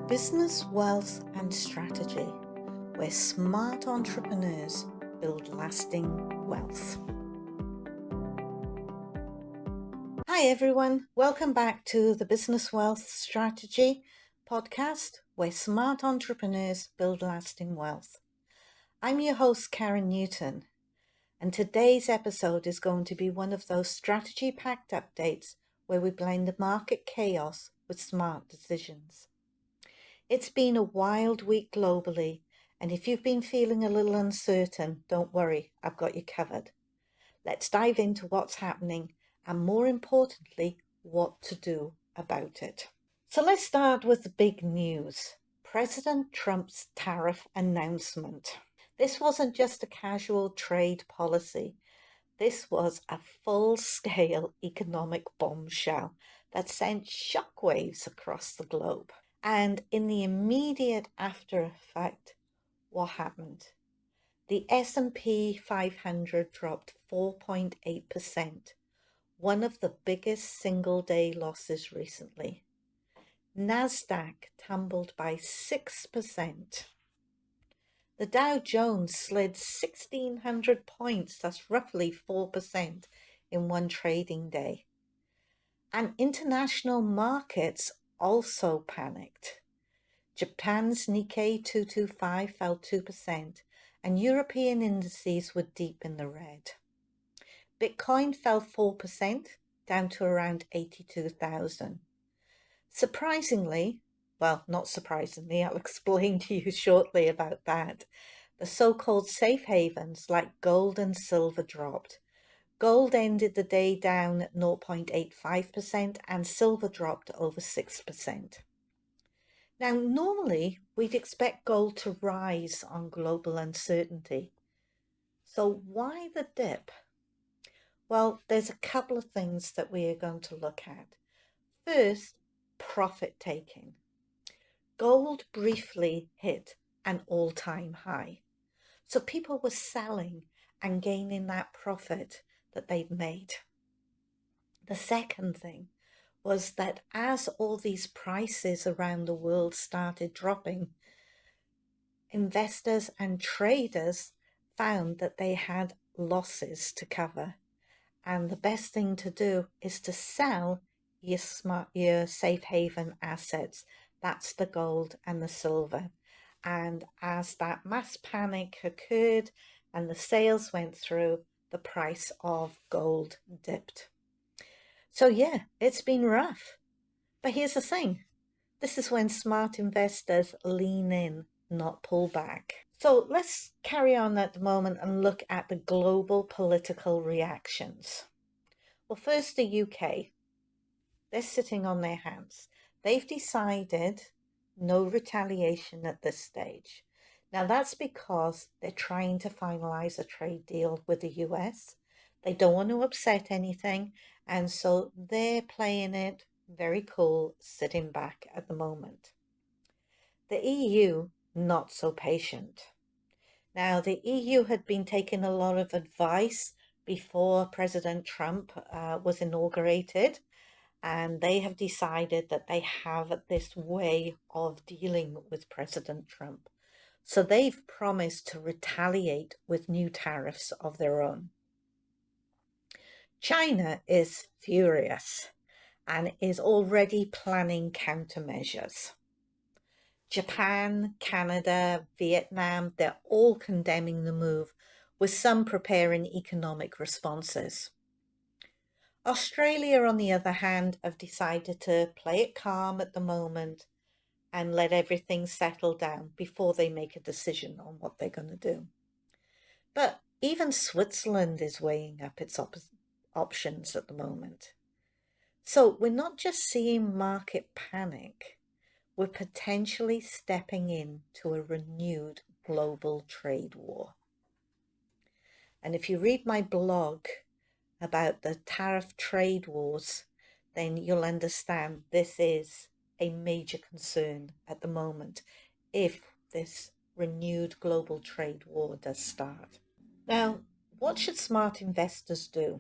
Business, wealth, and strategy, where smart entrepreneurs build lasting wealth. Hi, everyone. Welcome back to the Business Wealth Strategy podcast, where smart entrepreneurs build lasting wealth. I'm your host, Karen Newton, and today's episode is going to be one of those strategy-packed updates where we blend the market chaos with smart decisions. It's been a wild week globally, and if you've been feeling a little uncertain, don't worry, I've got you covered. Let's dive into what's happening and, more importantly, what to do about it. So let's start with the big news. President Trump's tariff announcement. This wasn't just a casual trade policy. This was a full-scale economic bombshell that sent shockwaves across the globe. And in the immediate after effect, what happened? The S&P 500 dropped 4.8%, one of the biggest single-day losses recently. Nasdaq tumbled by 6%. The Dow Jones slid 1,600 points, that's roughly 4% in one trading day. And international markets also panicked. Japan's Nikkei 225 fell 2%, and European indices were deep in the red. Bitcoin fell 4%, down to around 82,000. Surprisingly, well, not surprisingly, I'll explain to you shortly about that, the so-called safe havens like gold and silver dropped. Gold ended the day down at 0.85% and silver dropped over 6%. Now, normally we'd expect gold to rise on global uncertainty. So why the dip? Well, there's a couple of things that we are going to look at. First, profit taking. Gold briefly hit an all-time high. So people were selling and gaining that profit that they'd made. The second thing was that as all these prices around the world started dropping, investors and traders found that they had losses to cover. And the best thing to do is to sell your safe haven assets. That's the gold and the silver. And as that mass panic occurred and the sales went through, the price of gold dipped. So yeah, it's been rough. But here's the thing. This is when smart investors lean in, not pull back. So let's carry on at the moment and look at the global political reactions. Well, first the UK. They're sitting on their hands. They've decided no retaliation at this stage. Now that's because they're trying to finalize a trade deal with the US. They don't want to upset anything, and so they're playing it very cool, sitting back at the moment. The EU, not so patient. Now, the EU had been taking a lot of advice before President Trump was inaugurated, and they have decided that they have this way of dealing with President Trump. So they've promised to retaliate with new tariffs of their own. China is furious and is already planning countermeasures. Japan, Canada, Vietnam, they're all condemning the move, with some preparing economic responses. Australia, on the other hand, have decided to play it calm at the moment and let everything settle down before they make a decision on what they're going to do. But even Switzerland is weighing up its options at the moment. So we're not just seeing market panic, we're potentially stepping into a renewed global trade war. And if you read my blog about the tariff trade wars, then you'll understand this is a major concern at the moment if this renewed global trade war does start. Now, what should smart investors do?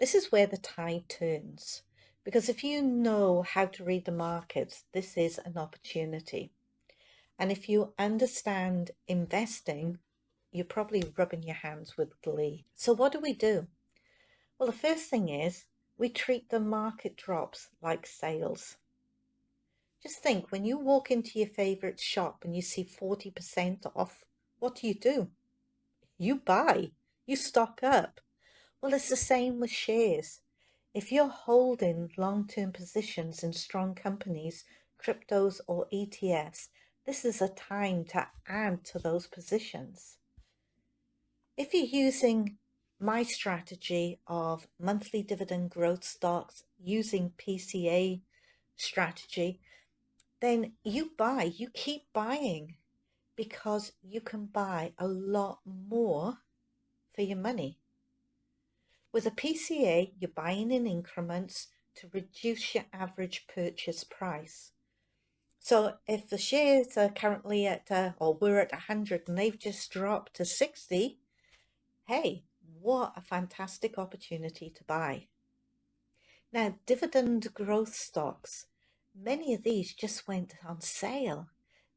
This is where the tide turns. Because if you know how to read the markets, this is an opportunity. And if you understand investing, you're probably rubbing your hands with glee. So what do? Well, the first thing is we treat the market drops like sales. Just think, when you walk into your favorite shop and you see 40% off, what do? You buy, you stock up. Well, it's the same with shares. If you're holding long-term positions in strong companies, cryptos or ETFs, this is a time to add to those positions. If you're using my strategy of monthly dividend growth stocks using PCA strategy, then you keep buying, because you can buy a lot more for your money. With a PCA, you're buying in increments to reduce your average purchase price. So if the shares are currently at, or we're at 100 and they've just dropped to 60, hey, what a fantastic opportunity to buy. Now, dividend growth stocks, many of these just went on sale,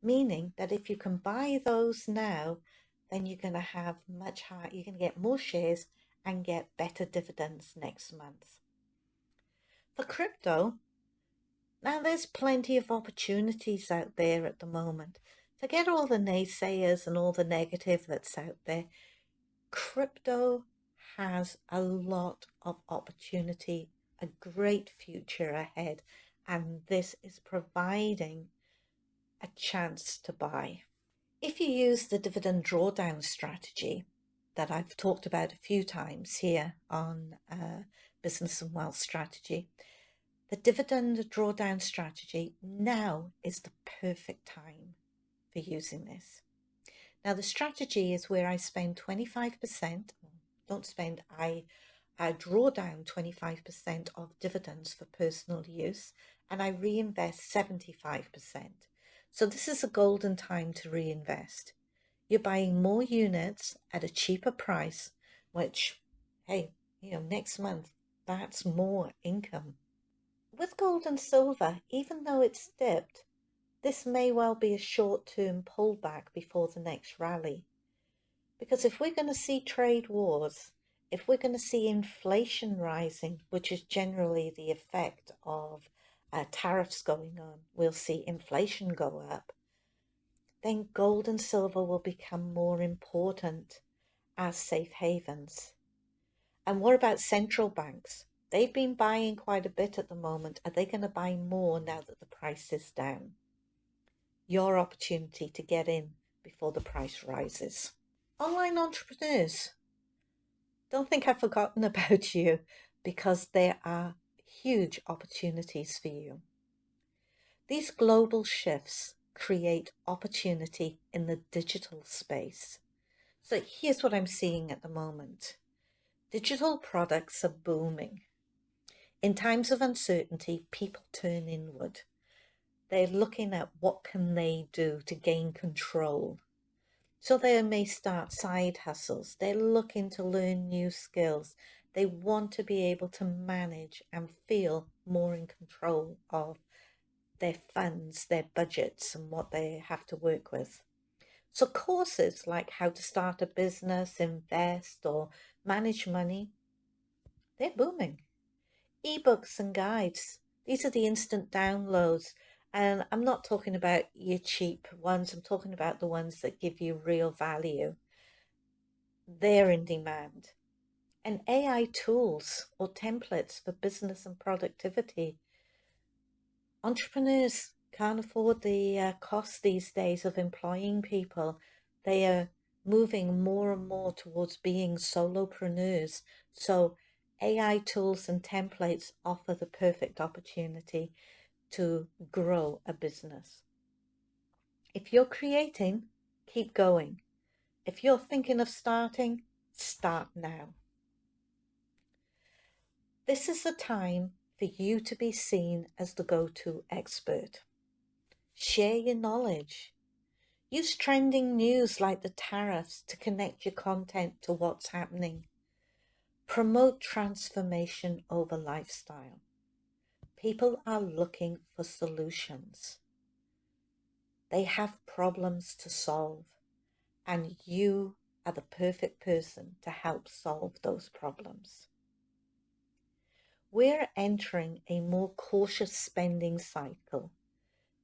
meaning that if you can buy those now, then you're going to have much higher, you're going to get more shares and get better dividends next month. For crypto, now there's plenty of opportunities out there at the moment. Forget all the naysayers and all the negative that's out there. Crypto has a lot of opportunity, a great future ahead, and this is providing a chance to buy. If you use the dividend drawdown strategy that I've talked about a few times here on Business and Wealth Strategy, the dividend drawdown strategy now is the perfect time for using this. Now, the strategy is where I spend 25%, I draw down 25% of dividends for personal use, and I reinvest 75%. So this is a golden time to reinvest. You're buying more units at a cheaper price, which, hey, next month, that's more income. With gold and silver, even though it's dipped, this may well be a short-term pullback before the next rally. Because if we're going to see trade wars, if we're going to see inflation rising, which is generally the effect of tariffs going on, we'll see inflation go up, then gold and silver will become more important as safe havens. And what about central banks? They've been buying quite a bit at the moment. Are they going to buy more now that the price is down? Your opportunity to get in before the price rises. Online entrepreneurs, don't think I've forgotten about you, because there are huge opportunities for you. These global shifts create opportunity in the digital space. So here's what I'm seeing at the moment. Digital products are booming. In times of uncertainty, people turn inward. They're looking at what can they do to gain control. So they may start side hustles. They're looking to learn new skills. They want to be able to manage and feel more in control of their funds, their budgets, and what they have to work with. So courses like how to start a business, invest, or manage money, they're booming. Ebooks and guides, these are the instant downloads. And I'm not talking about your cheap ones, I'm talking about the ones that give you real value. They're in demand. And AI tools or templates for business and productivity. Entrepreneurs can't afford the cost these days of employing people. They are moving more and more towards being solopreneurs. So AI tools and templates offer the perfect opportunity to grow a business. If you're creating, keep going. If you're thinking of starting, start now. This is the time for you to be seen as the go-to expert. Share your knowledge. Use trending news like the tariffs to connect your content to what's happening. Promote transformation over lifestyle. People are looking for solutions. They have problems to solve, and you are the perfect person to help solve those problems. We're entering a more cautious spending cycle.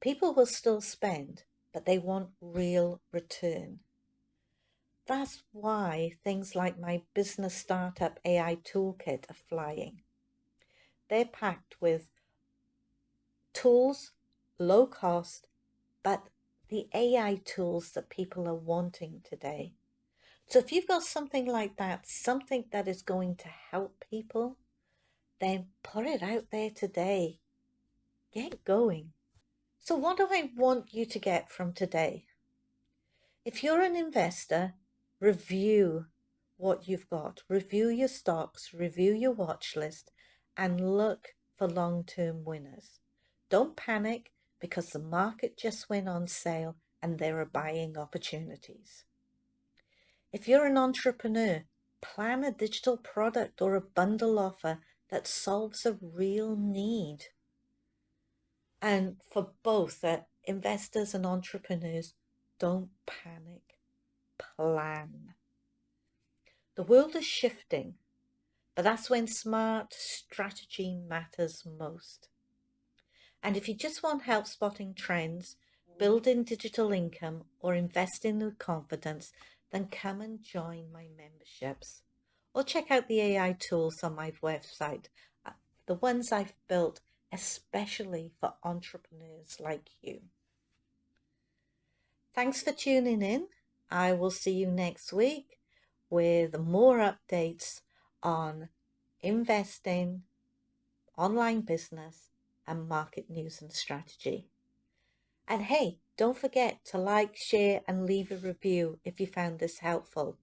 People will still spend, but they want real return. That's why things like my business startup AI toolkit are flying. They're packed with tools, low cost, but the AI tools that people are wanting today. So if you've got something like that, something that is going to help people, then put it out there today. Get going. So what do I want you to get from today? If you're an investor, review what you've got. Review your stocks, review your watch list, and look for long-term winners. Don't panic because the market just went on sale and there are buying opportunities. If you're an entrepreneur, plan a digital product or a bundle offer that solves a real need. And for both investors and entrepreneurs, don't panic, plan. The world is shifting, but that's when smart strategy matters most. And if you just want help spotting trends, building digital income, or investing with confidence, then come and join my memberships. Or check out the AI tools on my website, the ones I've built especially for entrepreneurs like you. Thanks for tuning in. I will see you next week with more updates on investing, online business, and market news and strategy. And hey, don't forget to like, share, and leave a review if you found this helpful.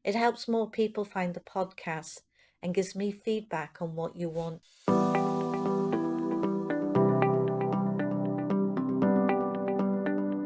It helps more people find the podcast and gives me feedback on what you want.